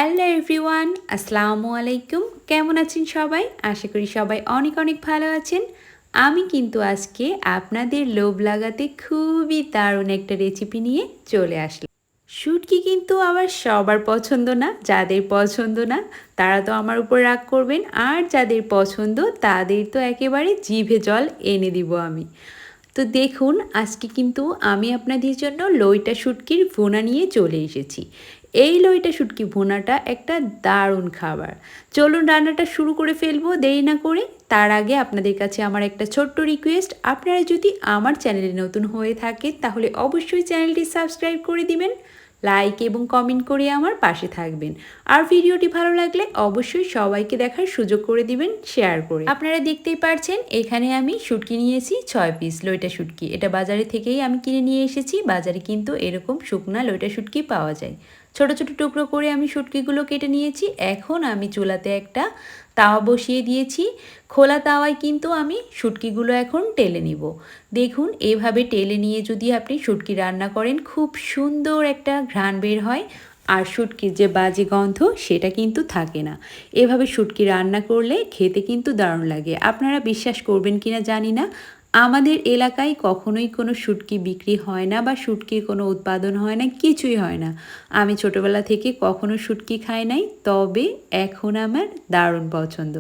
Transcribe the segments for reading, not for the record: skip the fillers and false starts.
Hello everyone, আসসালামু আলাইকুম। কেমন আছেন সবাই? আশা করি সবাই অনেক অনেক ভালো আছেন। আমি কিন্তু আজকে আপনাদের লোভ লাগাতে খুবই দারুণ একটা রেসিপি নিয়ে চলে আসলাম। শুটকি কিন্তু আবার সবার পছন্দ না। যাদের পছন্দ না তারা তো আমার উপর রাগ করবেন, আর যাদের পছন্দ তাদের তো একেবারে জিভে জল এনে দিব আমি। তো দেখুন, আজকে কিন্তু আমি আপনাদের জন্য লইটা শুটকির ভুনা নিয়ে চলে এসেছি। এই লইটা শুটকি ভুনাটা একটা দারুণ খাবার। চলুন রান্নাটা শুরু করে ফেলবো দেরি না করে। তার আগে আপনাদের কাছে আমার একটা ছোট্ট রিকোয়েস্ট, আপনারা যদি আমার চ্যানেলে নতুন হয়ে থাকেন তাহলে অবশ্যই চ্যানেলটি সাবস্ক্রাইব করে দিবেন, লাইক এবং কমেন্ট করে আমার পাশে থাকবেন। আর ভিডিওটি ভালো লাগলে অবশ্যই সবাইকে দেখার সুযোগ করে দিবেন শেয়ার করে। আপনারা দেখতেই পারছেন এখানে আমি শুটকি নিয়েছি 6 পিস লইটা শুটকি। এটা বাজারে থেকেই আমি কিনে নিয়ে এসেছি। বাজারে কিন্তু এরকম শুকনা লইটা শুটকি পাওয়া যায়। ছোট ছোট টুকরো করে আমি শুটকিগুলো কেটে নিয়েছি। এখন আমি চুলাতে একটা তাওয়া বসিয়ে দিয়েছি। খোলা তাওয়ায় কিন্তু আমি শুটকিগুলো এখন টেলে নিব। দেখুন, এভাবে টেলে নিয়ে যদি আপনি শুটকি রান্না করেন খুব সুন্দর একটা ঘ্রাণ বের হয়, আর শুটকির যে বাজে গন্ধ সেটা কিন্তু থাকে না। এভাবে শুটকি রান্না করলে খেতে কিন্তু দারুণ লাগে। আপনারা বিশ্বাস করবেন কিনা জানি না, আমাদের এলাকায় কখনোই কোনো শুটকি বিক্রি হয় না বা শুটকির কোনো উৎপাদন হয় না, কিছুই হয় না। আমি ছোটোবেলা থেকে কখনো শুটকি খাই নাই, তবে এখন আমার দারুণ পছন্দ।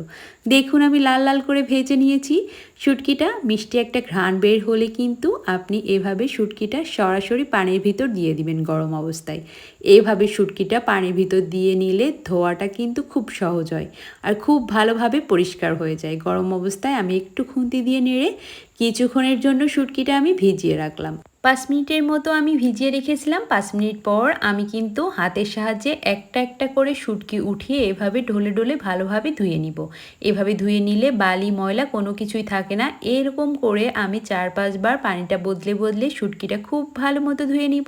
দেখুন, আমি লাল লাল করে ভেজে নিয়েছি শুটকিটা। মিষ্টি একটা ঘ্রাণ বের হলে কিন্তু আপনি এভাবে শুটকিটা সরাসরি পানির ভিতর দিয়ে দিবেন গরম অবস্থায়। এভাবে শুটকিটা পানির ভিতর দিয়ে নিলে ধোয়াটা কিন্তু খুব সহজ হয় আর খুব ভালোভাবে পরিষ্কার হয়ে যায়। গরম অবস্থায় আমি একটু খুন্তি দিয়ে নেড়ে কিছুক্ষণের জন্য শুটকিটা আমি ভিজিয়ে রাখলাম। 5 মিনিটের মতো আমি ভিজিয়ে রেখেছিলাম। 5 মিনিট পর আমি কিন্তু হাতের সাহায্যে একটা একটা করে শুটকি উঠিয়ে এভাবে ঢলে ঢলে ভালোভাবে ধুয়ে নিব। এভাবে ধুয়ে নিলে বালি ময়লা কোনো কিছুই থাকে না। এরকম করে আমি 4-5 বার পানিটা বদলে বদলে শুটকিটা খুব ভালো মতো ধুয়ে নিব,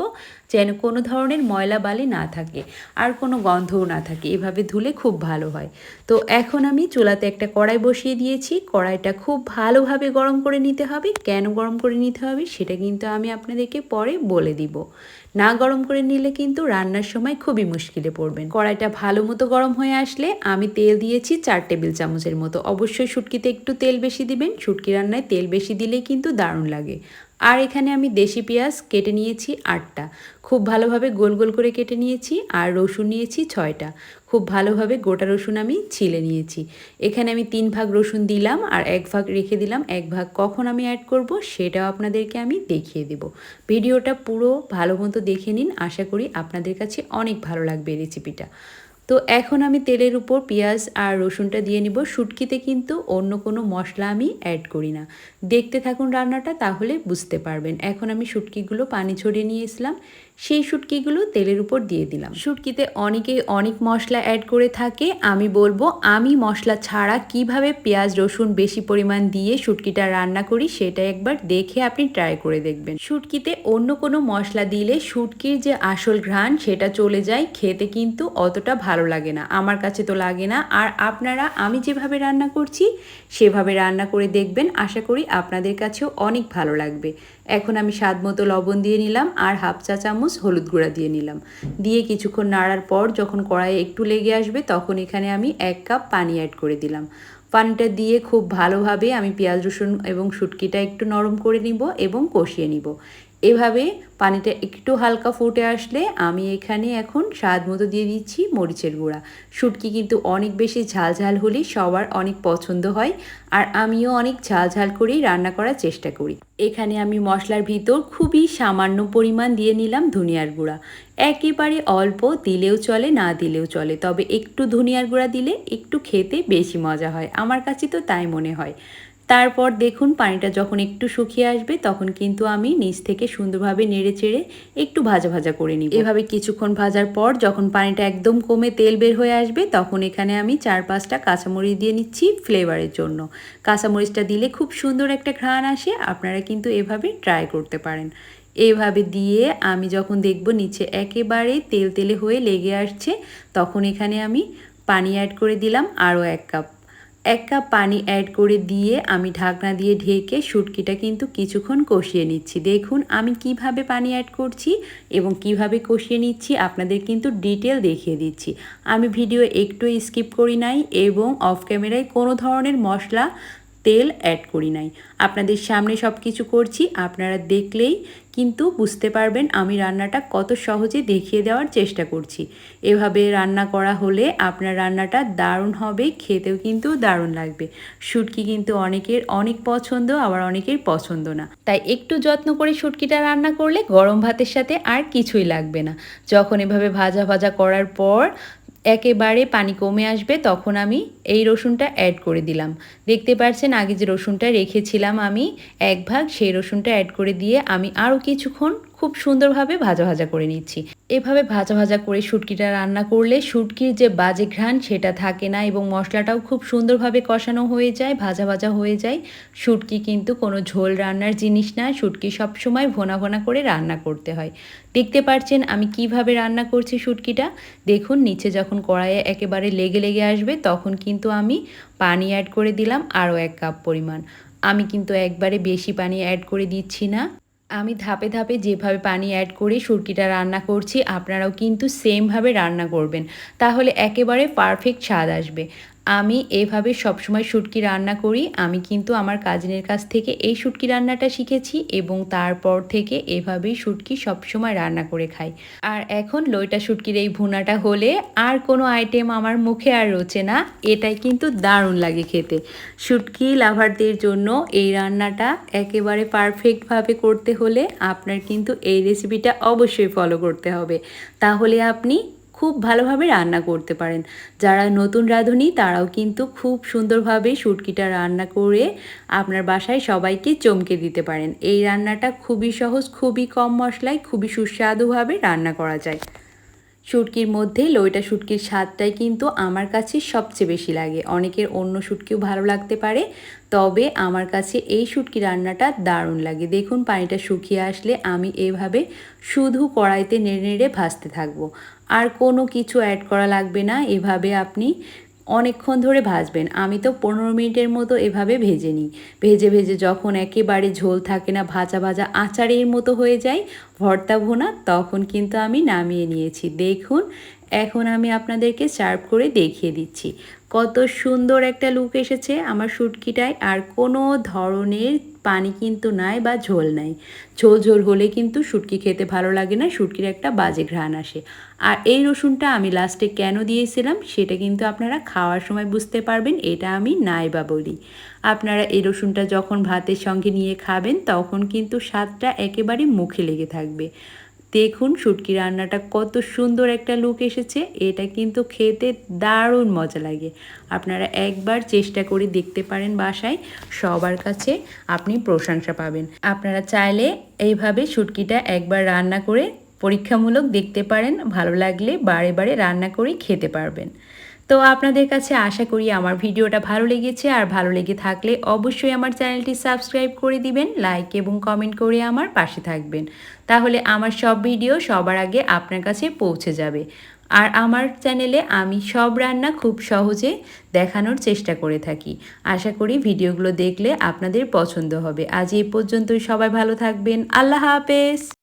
যেন কোনো ধরনের ময়লা বালি না থাকে আর কোনো গন্ধও না থাকে। এভাবে ধুলে খুব ভালো হয়। তো এখন আমি চুলাতে একটা কড়াই বসিয়ে দিয়েছি। কড়াইটা খুব ভালোভাবে গরম করে নিতে হবে। কেন গরম করে নিতে হবে সেটা কিন্তু আমি আপনাদেরকে পরে বলে দিব। না গরম করে নিলে কিন্তু রান্নার সময় খুবই মুশকিলে পড়বেন। কড়াইটা ভালো মতো গরম হয়ে আসলে আমি তেল দিয়েছি 4 টেবিল চামচের মতো। অবশ্যই শুটকিতে একটু তেল বেশি দিবেন। শুটকি রান্নায় তেল বেশি দিলেই কিন্তু দারুণ লাগে। আর এখানে আমি দেশি পেঁয়াজ কেটে নিয়েছি 8টা, খুব ভালোভাবে গোল গোল করে কেটে নিয়েছি। আর রসুন নিয়েছি 6টা, খুব ভালোভাবে গোটা রসুন আমি ছিলে নিয়েছি। এখানে আমি 3 ভাগ রসুন দিলাম আর 1 ভাগ রেখে দিলাম। 1 ভাগ কখন আমি অ্যাড করব সেটাও আপনাদেরকে আমি দেখিয়ে দেব। ভিডিওটা পুরো ভালো মতো দেখে নিন, আশা করি আপনাদের কাছে অনেক ভালো লাগবে এই রেসিপিটা। তো এখন আমি তেলের উপর পেঁয়াজ আর রসুনটা দিয়ে নিব। শুটকিতে কিন্তু অন্য কোনো মশলা আমি অ্যাড করি না। দেখতে থাকুন রান্নাটা, তাহলে বুঝতে পারবেন। এখন আমি শুটকিগুলো পানি ঝরিয়ে নিয়েছিলাম, সেই শুটকিগুলো তেলের উপর দিয়ে দিলাম। শুটকিতে অনেকেই অনেক মশলা অ্যাড করে থাকে। আমি বলবো আমি মশলা ছাড়া কিভাবে পেঁয়াজ রসুন বেশি পরিমাণ দিয়ে শুটকিটা রান্না করি সেটা একবার দেখে আপনি ট্রাই করে দেখবেন। শুটকিতে অন্য কোনো মশলা দিলে শুটকির যে আসল ঘ্রাণ সেটা চলে যায়, খেতে কিন্তু অতটা ভালো লাগে না। আমার কাছে তো লাগে না। আর আপনারা আমি যেভাবে রান্না করছি সেভাবে রান্না করে দেখবেন, আশা করি আপনাদের কাছেও অনেক ভালো লাগবে। এখন আমি স্বাদ মতো লবণ দিয়ে নিলাম আর হাফ চা চামচ হলুদ গুঁড়া দিয়ে নিলাম। দিয়ে কিছুক্ষণ নাড়ার পর যখন কড়াইয়ে একটু লেগে আসবে তখন এখানে আমি 1 কাপ পানি অ্যাড করে দিলাম। পানিটা দিয়ে খুব ভালোভাবে আমি পেঁয়াজ রসুন এবং শুটকিটা একটু নরম করে নিব এবং কষিয়ে নিব। এভাবে পানিটা একটু হালকা ফুটে আসলে আমি এখানে এখন স্বাদ মতো দিয়ে দিচ্ছি মরিচের গুঁড়া। শুটকি কিন্তু অনেক বেশি ঝাল ঝাল হলে সবার অনেক পছন্দ হয়, আর আমিও অনেক ঝাল ঝাল করেই রান্না করার চেষ্টা করি। এখানে আমি মশলার ভিতর খুবই সামান্য পরিমাণ দিয়ে নিলাম ধনিয়ার গুঁড়া। একেবারে অল্প দিলেও চলে, না দিলেও চলে, তবে একটু ধনিয়ার গুঁড়া দিলে একটু খেতে বেশি মজা হয়, আমার কাছে তো তাই মনে হয়। তারপর দেখুন পানিটা যখন একটু শুকিয়ে আসবে তখন কিন্তু আমি নিচ থেকে সুন্দরভাবে নেড়ে চেড়ে একটু ভাজা ভাজা করে নিব। এভাবে কিছুক্ষণ ভাজার পর যখন পানিটা একদম কমে তেল বের হয়ে আসবে তখন এখানে আমি 4-5টা কাঁচামরিচ দিয়ে নিচ্ছি ফ্লেভারের জন্য। কাঁচামরিচটা দিলে খুব সুন্দর একটা ঘ্রাণ আসে। আপনারা কিন্তু এভাবে ট্রাই করতে পারেন। এভাবে দিয়ে আমি যখন দেখব নিচে একেবারে তেল তেলে হয়ে লেগে আসছে তখন এখানে আমি পানি অ্যাড করে দিলাম আরও 1 কাপ। 1 কাপ পানি অ্যাড করে দিয়ে আমি ঢাকনা দিয়ে ঢেকে শুটকিটা কিন্তু কিছুক্ষণ কষিয়ে নিচ্ছি। দেখুন আমি কিভাবে পানি অ্যাড করছি এবং কিভাবে কষিয়ে নিচ্ছি আপনাদের কিন্তু ডিটেল দেখিয়ে দিচ্ছি। আমি ভিডিও একটু স্কিপ করি নাই এবং অফ ক্যামেরায় কোনো ধরনের মশলা তেল অ্যাড করি নাই। আপনাদের সামনে সব কিছু করছি, আপনারা দেখলেই কিন্তু বুঝতে পারবেন আমি রান্নাটা কত সহজে দেখিয়ে দেওয়ার চেষ্টা করছি। এভাবে রান্না করা হলে আপনার রান্নাটা দারুণ হবে, খেতেও কিন্তু দারুণ লাগবে। শুটকি কিন্তু অনেকের অনেক পছন্দ, আবার অনেকের পছন্দ না। তাই একটু যত্ন করে শুটকিটা রান্না করলে গরম ভাতের সাথে আর কিছুই লাগবে না। যখন এভাবে ভাজা ভাজা করার পর একেবারে পানি কমে আসবে তখন আমি এই রসুনটা অ্যাড করে দিলাম। দেখতে পাচ্ছেন আগে যে রসুনটা রেখেছিলাম আমি 1 ভাগ, সেই রসুনটা অ্যাড করে দিয়ে আমি আরও কিছুক্ষণ খুব সুন্দরভাবে ভাজা ভাজা করে নিচ্ছি। এভাবে ভাজা ভাজা করে শুটকিটা রান্না করলে শুটকির যে বাজে ঘ্রাণ সেটা থাকে না এবং মশলাটাও খুব সুন্দরভাবে কষানো হয়ে যায়, ভাজা ভাজা হয়ে যায়। শুটকি কিন্তু কোনো ঝোল রান্নার জিনিস না, শুটকি সবসময় ভোনা ভোনা করে রান্না করতে হয়। দেখতে পাচ্ছেন আমি কিভাবে রান্না করছি শুটকিটা। দেখুন নিচে যখন কড়াইয়ে একেবারে লেগে লেগে আসবে তখন কিন্তু আমি পানি অ্যাড করে দিলাম আরও 1 কাপ পরিমাণ। আমি কিন্তু একবারে বেশি পানি অ্যাড করে দিচ্ছি না। আমি ধাপে ধাপে যেভাবে পানি অ্যাড করে শুটকিটা রান্না করছি আপনারাও কিন্তু সেমভাবে রান্না করবেন, তাহলে একেবারে পারফেক্ট স্বাদ আসবে। আমি এভাবে সবসময় শুটকি রান্না করি। আমি কিন্তু আমার কাজিনের কাছ থেকে এই শুটকি রান্নাটা শিখেছি এবং তারপর থেকে এভাবেই শুটকি সবসময় রান্না করে খাই। আর এখন লইটা শুটকির এই ভুনাটা হলে আর কোনো আইটেম আমার মুখে আর রোচে না, এটাই কিন্তু দারুণ লাগে খেতে। শুটকি লাভারদের জন্য এই রান্নাটা একেবারে পারফেক্টভাবে করতে হলে আপনার কিন্তু এই রেসিপিটা অবশ্যই ফলো করতে হবে, তাহলে আপনি খুব ভালোভাবে রান্না করতে পারেন। যারা নতুন রাঁধুনি তারাও কিন্তু খুব সুন্দরভাবে শুটকিটা রান্না করে আপনার বাসায় সবাইকে চমকে দিতে পারেন। এই রান্নাটা খুবই সহজ, খুবই কম মশলায় খুবই সুস্বাদুভাবে রান্না করা যায়। শুটকির মধ্যে লইটা শুটকির স্বাদটাই কিন্তু আমার কাছে সবচেয়ে বেশি লাগে। অনেকের অন্য শুটকিও ভালো লাগতে পারে, তবে আমার কাছে এই শুটকি রান্নাটা দারুণ লাগে। দেখুন পানিটা শুকিয়ে আসলে আমি এভাবে শুধু কড়াইতে নেড়ে নেড়ে ভাজতে থাকবো, আর কোনো কিছু অ্যাড করা লাগবে না। এভাবে আপনি অনেকক্ষণ ধরে ভাজবেন। আমি তো 15 মিনিটের মতো এভাবে ভেজে নিই। ভেজে ভেজে যখন একেবারে ঝোল থাকে না, ভাজা ভাজা আচারের মতো হয়ে যায়, ভর্তা ভুনা, তখন কিন্তু আমি নামিয়ে নিয়েছি। দেখুন এখন আমি আপনাদেরকে সার্ভ করে দেখিয়ে দিচ্ছি কত সুন্দর একটা লুক এসেছে আমার শুটকিটায়। আর কোনো ধরনের পানি কিন্তু নাই বা ঝোল নাই। ঝোল ঝোল হলে কিন্তু শুটকি খেতে ভালো লাগে না, শুটকির একটা বাজে ঘ্রাণ আসে। আর এই রসুনটা আমি লাস্টে কেন দিয়েছিলাম সেটা কিন্তু আপনারা খাওয়ার সময় বুঝতে পারবেন, এটা আমি নাইবা বলি। আপনারা এই রসুনটা যখন ভাতের সঙ্গে নিয়ে খাবেন তখন কিন্তু স্বাদটা একেবারে মুখে লেগে থাকবে। দেখুন শুটকি রান্নাটা কত সুন্দর একটা লুক এসেছে, এটা কিন্তু খেতে দারুণ মজা লাগে। আপনারা একবার চেষ্টা করে দেখতে পারেন বাসায়, সবার কাছে আপনি প্রশংসা পাবেন। আপনারা চাইলে এইভাবে শুটকিটা একবার রান্না করে পরীক্ষামূলক দেখতে পারেন, ভালো লাগলে বারে বারে রান্না করে খেতে পারবেন। তো আপনাদের কাছে আশা করি আমার ভিডিওটা ভালো লেগেছে, আর ভালো লেগে থাকলে অবশ্যই আমার চ্যানেলটি সাবস্ক্রাইব করে দিবেন, লাইক এবং কমেন্ট করে আমার পাশে থাকবেন, তাহলে আমার সব ভিডিও সবার আগে আপনার কাছে পৌঁছে যাবে। আর আমার চ্যানেলে আমি সব রান্না খুব সহজে দেখানোর চেষ্টা করে থাকি। আশা করি ভিডিওগুলো দেখলে আপনাদের পছন্দ হবে। আজ এই পর্যন্তই, সবাই ভালো থাকবেন। আল্লাহ হাফেজ।